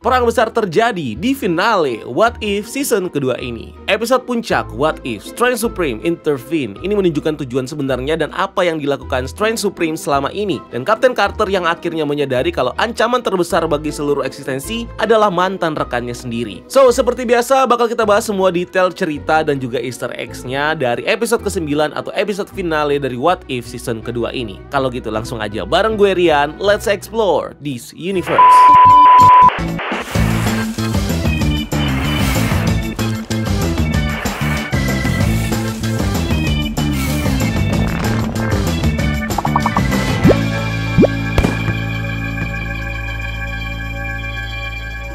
Perang besar terjadi di finale What If season kedua ini. Episode puncak What If Strange Supreme Intervene ini menunjukkan tujuan sebenarnya dan apa yang dilakukan Strange Supreme selama ini. Dan Kapten Carter yang akhirnya menyadari kalau ancaman terbesar bagi seluruh eksistensi adalah mantan rekannya sendiri. So, seperti biasa bakal kita bahas semua detail cerita dan juga easter eggs-nya dari episode ke-9 atau episode finale dari What If season kedua ini. Kalau gitu langsung aja bareng gue Rian, let's explore this universe.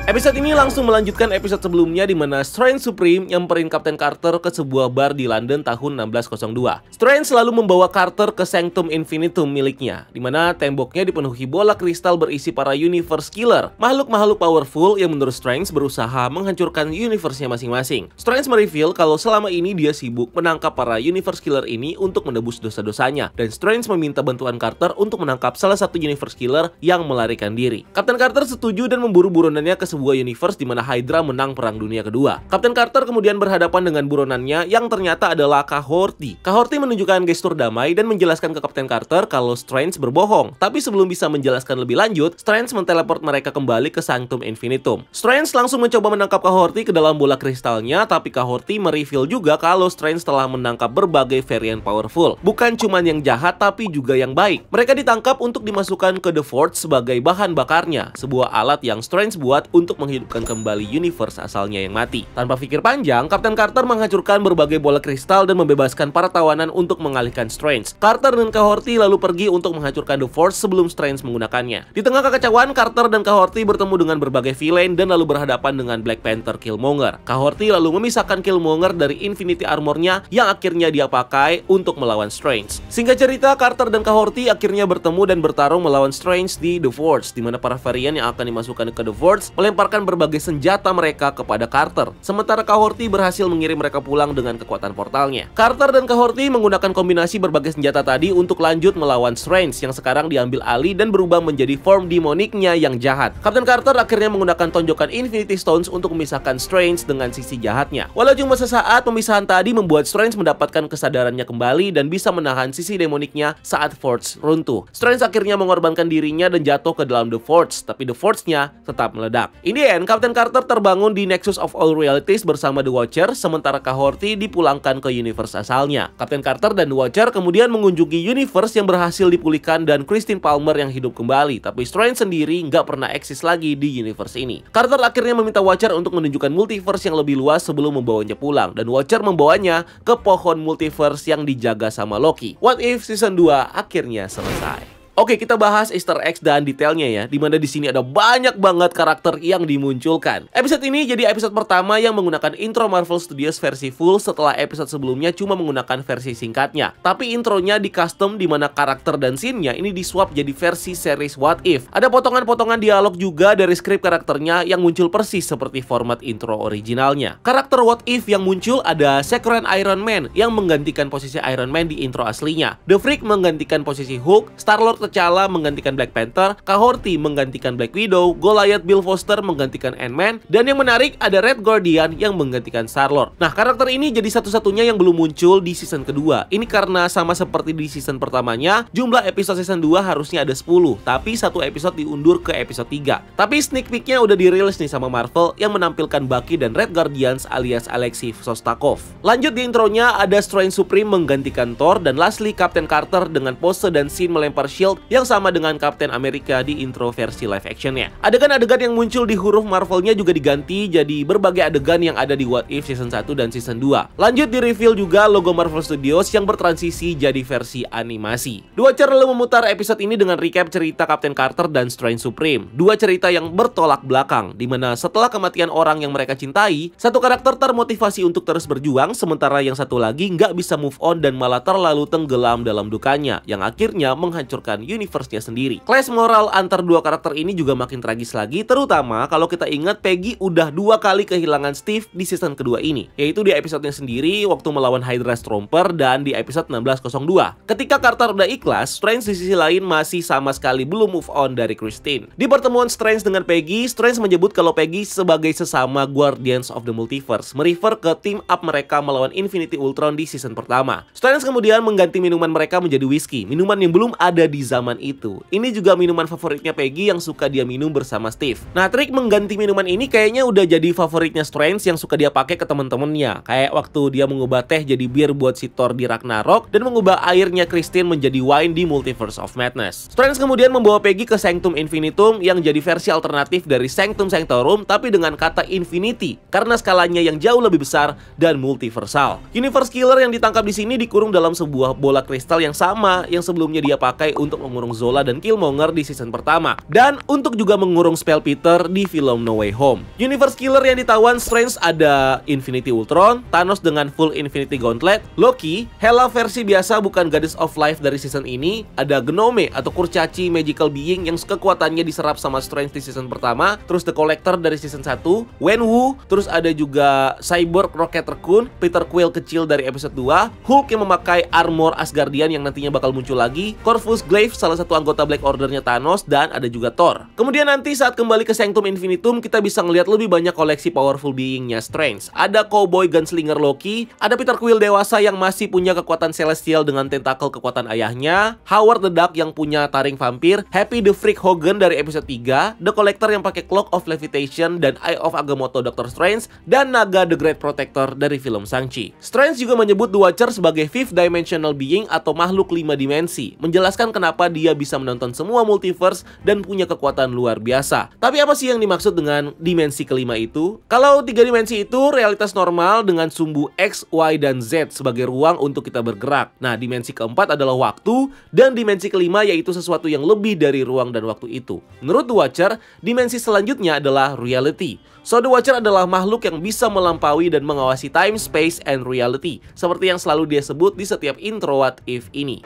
Episode ini langsung melanjutkan episode sebelumnya di mana Strange Supreme nyamperin Kapten Carter ke sebuah bar di London tahun 1602. Strange selalu membawa Carter ke Sanctum Infinitum miliknya, di mana temboknya dipenuhi bola kristal berisi para Universe Killer, makhluk-makhluk powerful yang menurut Strange berusaha menghancurkan universe-nya masing-masing. Strange mereveal kalau selama ini dia sibuk menangkap para Universe Killer ini untuk menebus dosa-dosanya, dan Strange meminta bantuan Carter untuk menangkap salah satu Universe Killer yang melarikan diri. Kapten Carter setuju dan memburu buronannya ke sebuah universe di mana Hydra menang Perang Dunia Kedua. Kapten Carter kemudian berhadapan dengan buronannya yang ternyata adalah Kahorti. Kahorti menunjukkan gestur damai dan menjelaskan ke Kapten Carter kalau Strange berbohong. Tapi sebelum bisa menjelaskan lebih lanjut, Strange menteleport mereka kembali ke Sanctum Infinitum. Strange langsung mencoba menangkap Kahorti ke dalam bola kristalnya, tapi Kahorti mereveal juga kalau Strange telah menangkap berbagai varian powerful. Bukan cuma yang jahat, tapi juga yang baik. Mereka ditangkap untuk dimasukkan ke The Forge sebagai bahan bakarnya, sebuah alat yang Strange buat untuk menghidupkan kembali universe asalnya yang mati. Tanpa pikir panjang, Kapten Carter menghancurkan berbagai bola kristal dan membebaskan para tawanan untuk mengalihkan Strange. Carter dan Kahorti lalu pergi untuk menghancurkan The Force sebelum Strange menggunakannya. Di tengah kekacauan, Carter dan Kahorti bertemu dengan berbagai villain dan lalu berhadapan dengan Black Panther Killmonger. Kahorti lalu memisahkan Killmonger dari Infinity Armor-nya yang akhirnya dia pakai untuk melawan Strange. Singkat cerita, Carter dan Kahorti akhirnya bertemu dan bertarung melawan Strange di The Forge, di mana para varian yang akan dimasukkan ke The Forge melemparkan berbagai senjata mereka kepada Carter. Sementara Kahorti berhasil mengirim mereka pulang dengan kekuatan portalnya. Carter dan Kahorti menggunakan kombinasi berbagai senjata tadi untuk lanjut melawan Strange yang sekarang diambil alih dan berubah menjadi form demoniknya yang jahat. Kapten Carter akhirnya menggunakan tonjokan Infinity Stones untuk memisahkan Strange dengan sisi jahatnya. Walau cuma sesaat, pemisahan tadi membuat Strange mendapatkan kesadarannya kembali dan bisa menahan sisi demoniknya saat Forge runtuh. Strange akhirnya mengorbankan dirinya dan jatuh ke dalam The Forge, tapi The Forge-nya tetap meledak. In the end, Kapten Carter terbangun di Nexus of All Realities bersama The Watcher, sementara Kahorti dipulangkan ke universe asalnya. Kapten Carter dan The Watcher kemudian mengunjungi universe yang berhasil dipulihkan dan Christine Palmer yang hidup kembali, tapi Strange sendiri nggak pernah eksis lagi di universe ini. Carter akhirnya meminta Watcher untuk menunjukkan multiverse yang lebih luas sebelum membawanya pulang, dan Watcher membawanya ke pohon multiverse yang dijaga sama Loki. What If season 2 akhirnya selesai. Oke, kita bahas easter eggs dan detailnya ya, dimana di sini ada banyak banget karakter yang dimunculkan. Episode ini jadi episode pertama yang menggunakan intro Marvel Studios versi full setelah episode sebelumnya cuma menggunakan versi singkatnya. Tapi intronya di custom dimana karakter dan scene-nya ini disuap jadi versi series What If. Ada potongan-potongan dialog juga dari skrip karakternya yang muncul persis seperti format intro originalnya. Karakter What If yang muncul ada Secret Iron Man yang menggantikan posisi Iron Man di intro aslinya. The Freak menggantikan posisi Hulk, Star-Lord T'Challa menggantikan Black Panther, Kahorti menggantikan Black Widow, Goliath Bill Foster menggantikan Ant-Man, dan yang menarik ada Red Guardian yang menggantikan Star-Lord. Nah, karakter ini jadi satu-satunya yang belum muncul di season kedua. Ini karena sama seperti di season pertamanya, jumlah episode season 2 harusnya ada 10, tapi satu episode diundur ke episode 3. Tapi sneak peeknya udah dirilis nih sama Marvel yang menampilkan Bucky dan Red Guardians alias Alexei Shostakov. Lanjut di intronya ada Strange Supreme menggantikan Thor, dan lastly Kapten Carter dengan pose dan scene melempar shield yang sama dengan Captain America di intro versi live actionnya. Adegan-adegan yang muncul di huruf Marvelnya juga diganti jadi berbagai adegan yang ada di What If season 1 dan season 2. Lanjut di reveal juga logo Marvel Studios yang bertransisi jadi versi animasi. Dua cara lalu memutar episode ini dengan recap cerita Kapten Carter dan Strange Supreme. Dua cerita yang bertolak belakang, dimana setelah kematian orang yang mereka cintai, satu karakter termotivasi untuk terus berjuang, sementara yang satu lagi nggak bisa move on dan malah terlalu tenggelam dalam dukanya, yang akhirnya menghancurkan universe-nya sendiri. Clash moral antar dua karakter ini juga makin tragis lagi, terutama kalau kita ingat Peggy udah 2 kali kehilangan Steve di season kedua ini, yaitu di episodenya sendiri waktu melawan Hydra Stomper dan di episode 1602. Ketika Carter udah ikhlas, Strange di sisi lain masih sama sekali belum move on dari Christine. Di pertemuan Strange dengan Peggy, Strange menyebut kalau Peggy sebagai sesama Guardians of the Multiverse, merefer ke team up mereka melawan Infinity Ultron di season pertama. Strange kemudian mengganti minuman mereka menjadi whisky, minuman yang belum ada di zaman itu. Ini juga minuman favoritnya Peggy yang suka dia minum bersama Steve. Nah, trik mengganti minuman ini kayaknya udah jadi favoritnya Strange yang suka dia pakai ke temen-temennya. Kayak waktu dia mengubah teh jadi bir buat si Thor di Ragnarok dan mengubah airnya Christine menjadi wine di Multiverse of Madness. Strange kemudian membawa Peggy ke Sanctum Infinitum yang jadi versi alternatif dari Sanctum Sanctorum tapi dengan kata Infinity karena skalanya yang jauh lebih besar dan multiversal. Universe Killer yang ditangkap di sini dikurung dalam sebuah bola kristal yang sama yang sebelumnya dia pakai untuk mengurung Zola dan Killmonger di season pertama dan untuk juga mengurung Spell Peter di film No Way Home. Universe Killer yang ditawan Strange ada Infinity Ultron, Thanos dengan full Infinity Gauntlet, Loki, Hela versi biasa bukan Goddess of Life dari season ini, ada Gnome atau kurcaci magical being yang kekuatannya diserap sama Strange di season pertama, terus The Collector dari season 1, Wenwu, terus ada juga Cyborg Rocket Raccoon, Peter Quill kecil dari episode 2, Hulk yang memakai armor Asgardian yang nantinya bakal muncul lagi, Corvus Glaive salah satu anggota Black Order-nya Thanos, dan ada juga Thor. Kemudian nanti saat kembali ke Sanctum Infinitum kita bisa ngelihat lebih banyak koleksi powerful being-nya Strange. Ada Cowboy Gunslinger Loki, ada Peter Quill dewasa yang masih punya kekuatan celestial dengan tentakel kekuatan ayahnya, Howard the Duck yang punya taring vampir, Happy the Freak Hogan dari episode 3, The Collector yang pakai Cloak of Levitation dan Eye of Agamotto Doctor Strange, dan Naga the Great Protector dari film Shang-Chi. Strange juga menyebut The Watcher sebagai fifth dimensional being atau makhluk 5 dimensi, menjelaskan kenapa dia bisa menonton semua multiverse dan punya kekuatan luar biasa. Tapi apa sih yang dimaksud dengan dimensi kelima itu? Kalau 3 dimensi itu realitas normal dengan sumbu X, Y, dan Z sebagai ruang untuk kita bergerak. Nah, dimensi keempat adalah waktu, dan dimensi kelima yaitu sesuatu yang lebih dari ruang dan waktu itu. Menurut The Watcher, dimensi selanjutnya adalah reality. So, The Watcher adalah makhluk yang bisa melampaui dan mengawasi time, space, and reality, seperti yang selalu dia sebut di setiap intro What If ini.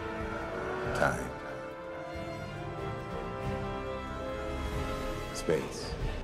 Time. Space.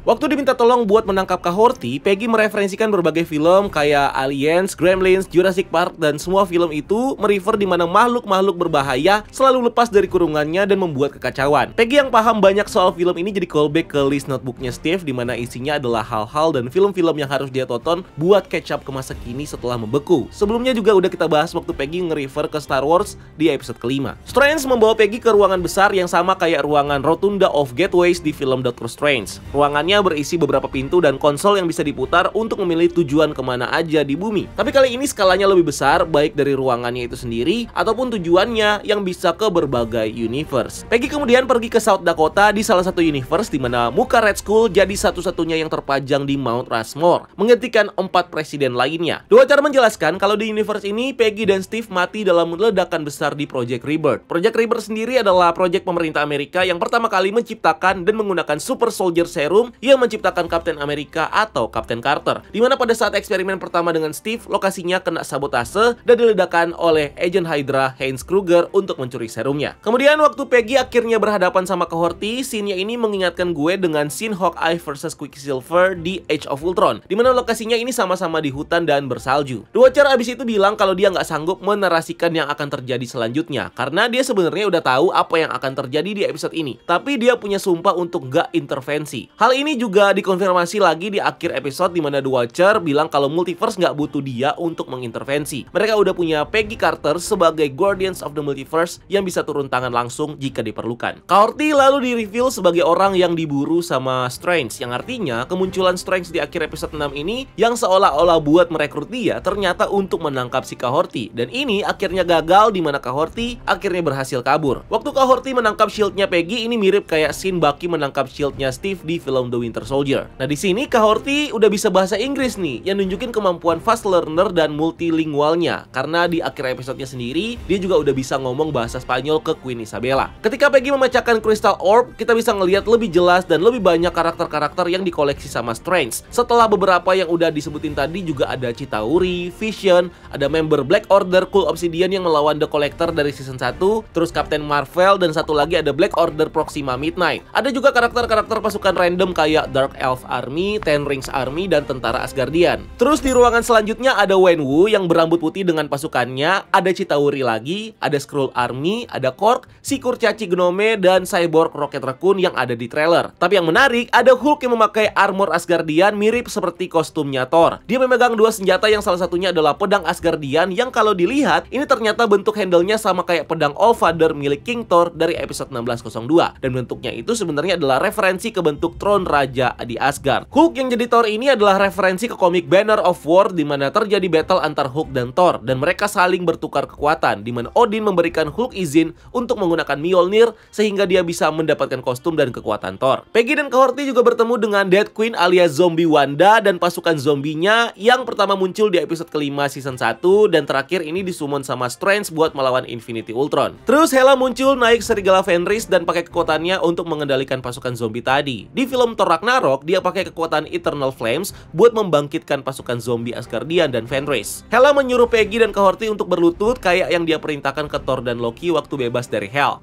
Waktu diminta tolong buat menangkap Kahorti, Peggy mereferensikan berbagai film kayak Aliens, Gremlins, Jurassic Park, dan semua film itu merefer di mana makhluk-makhluk berbahaya selalu lepas dari kurungannya dan membuat kekacauan. Peggy yang paham banyak soal film ini jadi callback ke list notebooknya Steve di mana isinya adalah hal-hal dan film-film yang harus dia tonton buat catch up ke masa kini setelah membeku. Sebelumnya juga udah kita bahas waktu Peggy nge-refer ke Star Wars di episode kelima. Strange membawa Peggy ke ruangan besar yang sama kayak ruangan Rotunda of Gateways di film Doctor Strange. Ruangannya berisi beberapa pintu dan konsol yang bisa diputar untuk memilih tujuan kemana aja di bumi. Tapi kali ini skalanya lebih besar, baik dari ruangannya itu sendiri ataupun tujuannya yang bisa ke berbagai universe. Peggy kemudian pergi ke South Dakota di salah satu universe di mana muka Red Skull jadi satu-satunya yang terpajang di Mount Rushmore, menggantikan 4 presiden lainnya. The Watcher menjelaskan kalau di universe ini Peggy dan Steve mati dalam ledakan besar di Project Rebirth. Project Rebirth sendiri adalah proyek pemerintah Amerika yang pertama kali menciptakan dan menggunakan Super Soldier Serum yang menciptakan Captain America atau Captain Carter, dimana pada saat eksperimen pertama dengan Steve, lokasinya kena sabotase dan diledakkan oleh Agent Hydra Heinz Kruger untuk mencuri serumnya. Kemudian waktu Peggy akhirnya berhadapan sama Kahorti, scene-nya ini mengingatkan gue dengan scene Hawkeye vs Quicksilver di Age of Ultron, dimana lokasinya ini sama-sama di hutan dan bersalju. The Watcher abis itu bilang kalau dia nggak sanggup menarasikan yang akan terjadi selanjutnya, karena dia sebenarnya udah tahu apa yang akan terjadi di episode ini, tapi dia punya sumpah untuk nggak intervensi. Hal ini juga dikonfirmasi lagi di akhir episode di mana The Watcher bilang kalau multiverse nggak butuh dia untuk mengintervensi. Mereka udah punya Peggy Carter sebagai Guardians of the Multiverse yang bisa turun tangan langsung jika diperlukan. Kahorti lalu di-reveal sebagai orang yang diburu sama Strange, yang artinya kemunculan Strange di akhir episode 6 ini yang seolah-olah buat merekrut dia ternyata untuk menangkap si Kahorti, dan ini akhirnya gagal di mana Kahorti akhirnya berhasil kabur. Waktu Kahorti menangkap shieldnya Peggy, ini mirip kayak scene Bucky menangkap shieldnya Steve di film The the Winter Soldier. Nah, di sini Kahorti udah bisa bahasa Inggris nih, yang nunjukin kemampuan fast learner dan multilingualnya. Karena di akhir episodenya sendiri, dia juga udah bisa ngomong bahasa Spanyol ke Queen Isabella. Ketika Peggy memecahkan Crystal Orb, kita bisa ngelihat lebih jelas dan lebih banyak karakter-karakter yang dikoleksi sama Strange. Setelah beberapa yang udah disebutin tadi, juga ada Chitauri, Vision, ada member Black Order Cool Obsidian yang melawan The Collector dari season 1, terus Captain Marvel, dan satu lagi ada Black Order Proxima Midnight. Ada juga karakter-karakter pasukan random kayak Dark Elf Army, Ten Rings Army, dan tentara Asgardian. Terus di ruangan selanjutnya ada Wenwu yang berambut putih dengan pasukannya, ada Chitauri lagi, ada Skrull Army, ada Korg, si Kurcaci Gnome, dan Cyborg Rocket Raccoon yang ada di trailer. Tapi yang menarik, ada Hulk yang memakai armor Asgardian mirip seperti kostumnya Thor. Dia memegang dua senjata yang salah satunya adalah pedang Asgardian yang kalau dilihat, ini ternyata bentuk handle-nya sama kayak pedang Allfather milik King Thor dari episode 1602. Dan bentuknya itu sebenarnya adalah referensi ke bentuk tron raja di Asgard. Hulk yang jadi Thor ini adalah referensi ke komik Banner of War di mana terjadi battle antar Hulk dan Thor dan mereka saling bertukar kekuatan di mana Odin memberikan Hulk izin untuk menggunakan Mjolnir sehingga dia bisa mendapatkan kostum dan kekuatan Thor. Peggy dan Kahorti juga bertemu dengan Dead Queen alias Zombie Wanda dan pasukan zombinya yang pertama muncul di episode kelima season 1 dan terakhir ini disummon sama Strange buat melawan Infinity Ultron. Terus Hela muncul naik serigala Fenris dan pakai kekuatannya untuk mengendalikan pasukan zombie tadi. Di film Thor Ragnarok, dia pakai kekuatan Eternal Flames buat membangkitkan pasukan zombie Asgardian dan Fenris. Hela menyuruh Peggy dan Kahorti untuk berlutut kayak yang dia perintahkan ke Thor dan Loki waktu bebas dari Hell.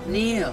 Kneel.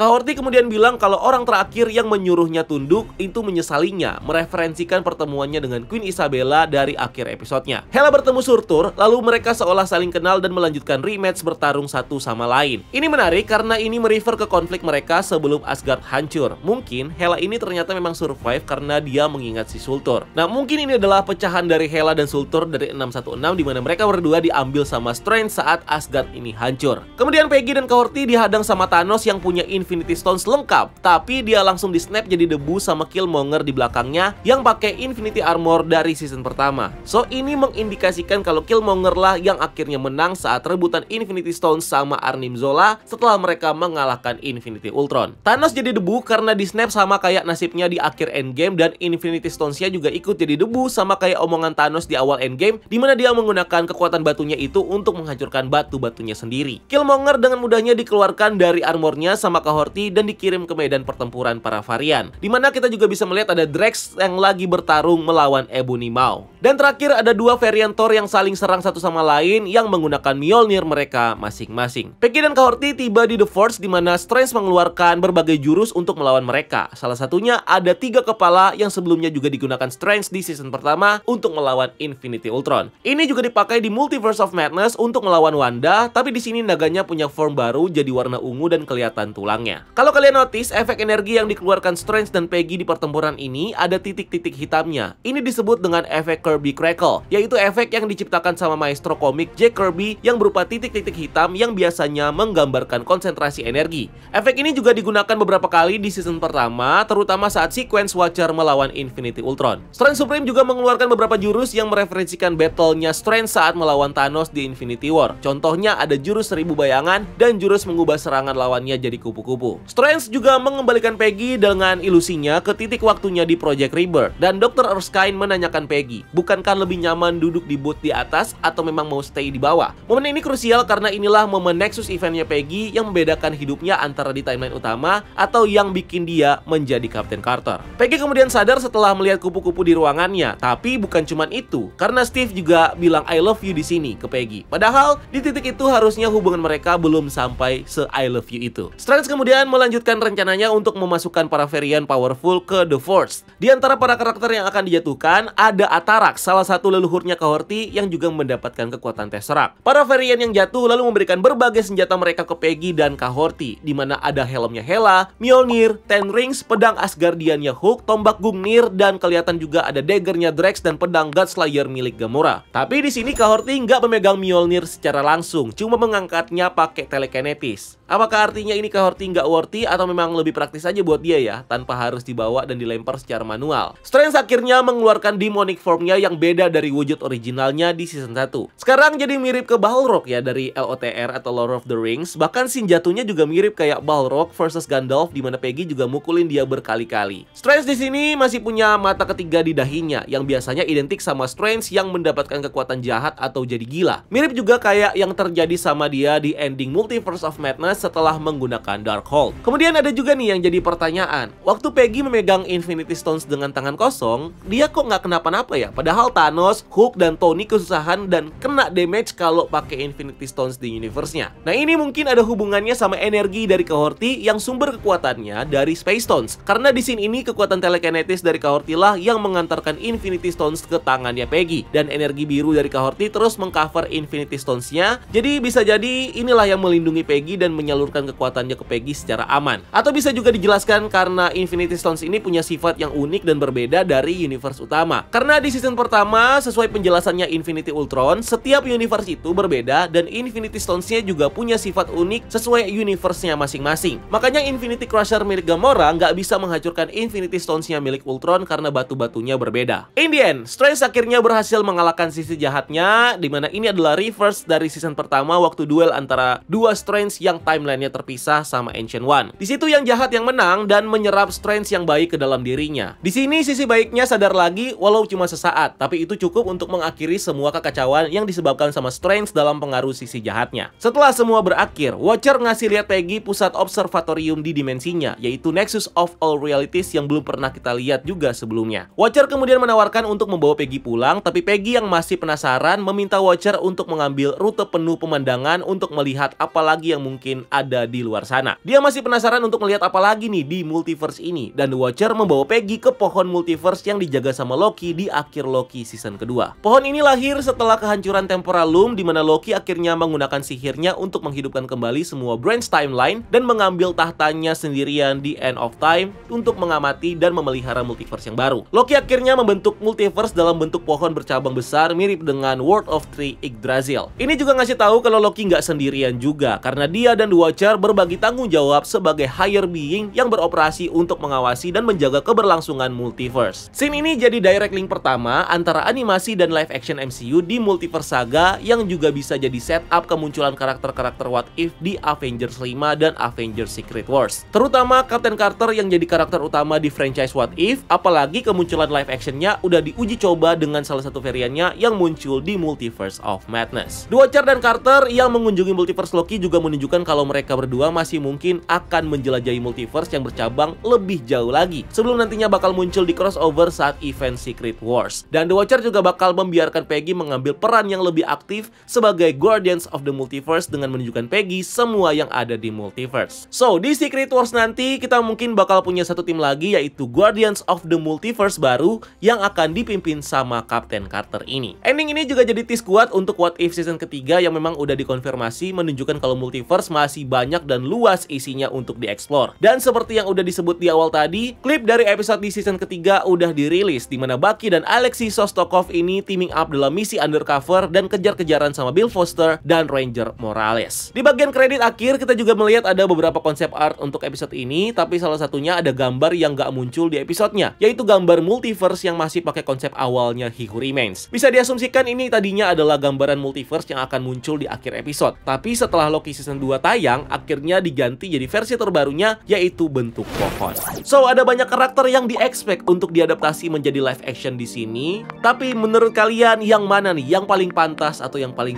Kahorti kemudian bilang kalau orang terakhir yang menyuruhnya tunduk itu menyesalinya, mereferensikan pertemuannya dengan Queen Isabella dari akhir episodenya. Hela bertemu Surtur, lalu mereka seolah saling kenal dan melanjutkan rematch bertarung satu sama lain. Ini menarik karena ini merefer ke konflik mereka sebelum Asgard hancur. Mungkin Hela ini ternyata memang survive karena dia mengingat si Surtur. Nah, mungkin ini adalah pecahan dari Hela dan Surtur dari 616 di mana mereka berdua diambil sama Strange saat Asgard ini hancur. Kemudian Peggy dan Kahorti dihadang sama Thanos yang punya Infinity Stones lengkap, tapi dia langsung di snap jadi debu sama Killmonger di belakangnya yang pakai Infinity Armor dari season pertama. So ini mengindikasikan kalau Killmonger lah yang akhirnya menang saat rebutan Infinity Stones sama Arnim Zola setelah mereka mengalahkan Infinity Ultron. Thanos jadi debu karena di snap sama kayak nasibnya di akhir Endgame dan Infinity Stones-nya juga ikut jadi debu sama kayak omongan Thanos di awal Endgame di mana dia menggunakan kekuatan batunya itu untuk menghancurkan batu-batunya sendiri. Killmonger dengan mudahnya dikeluarkan dari armornya sama Kahorti dan dikirim ke medan pertempuran para varian, dimana kita juga bisa melihat ada Drax yang lagi bertarung melawan Ebony Maw. Dan terakhir ada dua varian Thor yang saling serang satu sama lain yang menggunakan Mjolnir mereka masing-masing. Peggy dan Kahorti tiba di The Forge dimana Strange mengeluarkan berbagai jurus untuk melawan mereka. Salah satunya ada 3 kepala yang sebelumnya juga digunakan Strange di season pertama untuk melawan Infinity Ultron. Ini juga dipakai di Multiverse of Madness untuk melawan Wanda, tapi di sini naganya punya form baru jadi warna ungu dan kelihatan tulangnya. Kalau kalian notice, efek energi yang dikeluarkan Strange dan Peggy di pertempuran ini ada titik-titik hitamnya. Ini disebut dengan efek Kirby Crackle, yaitu efek yang diciptakan sama maestro komik Jack Kirby yang berupa titik-titik hitam yang biasanya menggambarkan konsentrasi energi. Efek ini juga digunakan beberapa kali di season pertama, terutama saat sequence Watcher melawan Infinity Ultron. Strange Supreme juga mengeluarkan beberapa jurus yang mereferensikan battle-nya Strange saat melawan Thanos di Infinity War. Contohnya ada jurus 1000 bayangan dan jurus mengubah serangan lawannya jadi kupu-kupu. Strange juga mengembalikan Peggy dengan ilusinya ke titik waktunya di Project Rebirth. Dan Dr. Erskine menanyakan Peggy, bukankah lebih nyaman duduk di booth di atas atau memang mau stay di bawah? Momen ini krusial karena inilah momen Nexus eventnya Peggy yang membedakan hidupnya antara di timeline utama atau yang bikin dia menjadi Captain Carter. Peggy kemudian sadar setelah melihat kupu-kupu di ruangannya, tapi bukan cuman itu, karena Steve juga bilang I love you di sini ke Peggy. Padahal di titik itu harusnya hubungan mereka belum sampai se I love you itu. Strange kemudian melanjutkan rencananya untuk memasukkan para varian powerful ke The Forge. Di antara para karakter yang akan dijatuhkan ada Atarax, salah satu leluhurnya Kahorti yang juga mendapatkan kekuatan Tesseract. Para varian yang jatuh lalu memberikan berbagai senjata mereka ke Peggy dan Kahorti, di mana ada helmnya Hela, Mjolnir, Ten Rings, pedang Asgardiannya Hulk, tombak Gungnir, dan kelihatan juga ada daggernya Drax dan pedang Godslayer milik Gamora. Tapi di sini Kahorti nggak memegang Mjolnir secara langsung, cuma mengangkatnya pakai telekinetis. Apakah artinya ini Kahorti nggak worthy atau memang lebih praktis aja buat dia ya, tanpa harus dibawa dan dilempar secara manual. Strange akhirnya mengeluarkan demonic formnya yang beda dari wujud originalnya di season 1. Sekarang jadi mirip ke Balrog ya dari LOTR atau Lord of the Rings. Bahkan scene jatuhnya juga mirip kayak Balrog versus Gandalf, di mana Peggy juga mukulin dia berkali-kali. Strange di sini masih punya mata ketiga di dahinya yang biasanya identik sama Strange yang mendapatkan kekuatan jahat atau jadi gila. Mirip juga kayak yang terjadi sama dia di ending Multiverse of Madness setelah menggunakan Darkhold. Kemudian ada juga nih yang jadi pertanyaan. Waktu Peggy memegang Infinity Stones dengan tangan kosong, dia kok nggak kenapa-napa ya? Padahal Thanos, Hulk, dan Tony kesusahan dan kena damage kalau pakai Infinity Stones di universe-nya. Nah ini mungkin ada hubungannya sama energi dari Kahorti yang sumber kekuatannya dari Space Stones. Karena di scene ini kekuatan telekinetis dari Kahorti lah yang mengantarkan Infinity Stones ke tangannya Peggy. Dan energi biru dari Kahorti terus mengcover Infinity Stones-nya. Jadi bisa jadi inilah yang melindungi Peggy dan menyalurkan kekuatannya ke Peggy secara aman. Atau bisa juga dijelaskan karena Infinity Stones ini punya sifat yang unik dan berbeda dari universe utama. Karena di season pertama, sesuai penjelasannya Infinity Ultron, setiap universe itu berbeda dan Infinity Stones-nya juga punya sifat unik sesuai universe-nya masing-masing. Makanya Infinity Crusher milik Gamora nggak bisa menghancurkan Infinity Stones-nya milik Ultron karena batu-batunya berbeda. In the end, Strange akhirnya berhasil mengalahkan sisi jahatnya, dimana ini adalah reverse dari season pertama waktu duel antara dua Strange yang timeline-nya terpisah sama Ancient One. Di situ yang jahat yang menang dan menyerap Strange yang baik ke dalam dirinya. Di sini sisi baiknya sadar lagi walau cuma sesaat, tapi itu cukup untuk mengakhiri semua kekacauan yang disebabkan sama Strange dalam pengaruh sisi jahatnya. Setelah semua berakhir, Watcher ngasih lihat Peggy pusat observatorium di dimensinya, yaitu Nexus of All Realities yang belum pernah kita lihat juga sebelumnya. Watcher kemudian menawarkan untuk membawa Peggy pulang, tapi Peggy yang masih penasaran meminta Watcher untuk mengambil rute penuh pemandangan untuk melihat apa lagi yang mungkin ada di luar sana. Dia masih penasaran untuk melihat apa lagi nih di multiverse ini, dan The Watcher membawa Peggy ke pohon multiverse yang dijaga sama Loki di akhir Loki season kedua. Pohon ini lahir setelah kehancuran Temporal Loom, di mana Loki akhirnya menggunakan sihirnya untuk menghidupkan kembali semua branch timeline dan mengambil tahtanya sendirian di End of Time untuk mengamati dan memelihara multiverse yang baru. Loki akhirnya membentuk multiverse dalam bentuk pohon bercabang besar mirip dengan World of Three Yggdrasil. Ini juga ngasih tahu kalau Loki nggak sendirian juga, karena dia dan The Watcher berbagi tanggung jawab sebagai higher being yang beroperasi untuk mengawasi dan menjaga keberlangsungan multiverse. Scene ini jadi direct link pertama antara animasi dan live action MCU di Multiverse Saga yang juga bisa jadi setup kemunculan karakter-karakter What If di Avengers 5 dan Avengers Secret Wars. Terutama Captain Carter yang jadi karakter utama di franchise What If, apalagi kemunculan live actionnya udah diuji coba dengan salah satu variannya yang muncul di Multiverse of Madness. The Watcher dan Carter yang mengunjungi Multiverse Loki juga menunjukkan kalau mereka berdua masih mungkin akan menjelajahi multiverse yang bercabang lebih jauh lagi sebelum nantinya bakal muncul di crossover saat event Secret Wars. Dan The Watcher juga bakal membiarkan Peggy mengambil peran yang lebih aktif sebagai Guardians of the Multiverse dengan menunjukkan Peggy semua yang ada di multiverse. So, di Secret Wars nanti kita mungkin bakal punya satu tim lagi, yaitu Guardians of the Multiverse baru yang akan dipimpin sama Captain Carter ini. Ending ini juga jadi tease kuat untuk What If season ketiga yang memang udah dikonfirmasi, menunjukkan kalau multiverse masih banyak dan luas isinya untuk dieksplor. Dan seperti yang udah disebut di awal tadi, klip dari episode di season ketiga udah dirilis, di mana Bucky dan Alexei Shostakov ini teaming up dalam misi undercover dan kejar-kejaran sama Bill Foster dan Ranger Morales. Di bagian kredit akhir kita juga melihat ada beberapa konsep art untuk episode ini, tapi salah satunya ada gambar yang gak muncul di episodenya, yaitu gambar multiverse yang masih pakai konsep awalnya He Who Remains. Bisa diasumsikan ini tadinya adalah gambaran multiverse yang akan muncul di akhir episode, tapi setelah Loki season 2 tayang, akhirnya diganti jadi versi terbarunya, yaitu bentuk pohon. So, ada banyak karakter yang di-expect untuk diadaptasi menjadi live action di sini, tapi menurut kalian yang mana nih yang paling pantas atau yang paling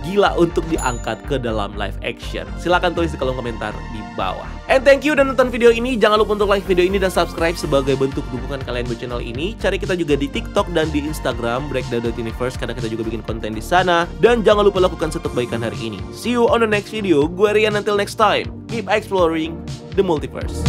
gila untuk diangkat ke dalam live action? Silahkan tulis di kolom komentar di bawah. And thank you udah nonton video ini. Jangan lupa untuk like video ini dan subscribe sebagai bentuk dukungan kalian buat channel ini. Cari kita juga di TikTok dan di Instagram breakdown.universe karena kita juga bikin konten di sana. Dan jangan lupa lakukan satu kebaikan hari ini. See you on the next video. Gue Rian, until next time. Keep exploring the multiverse.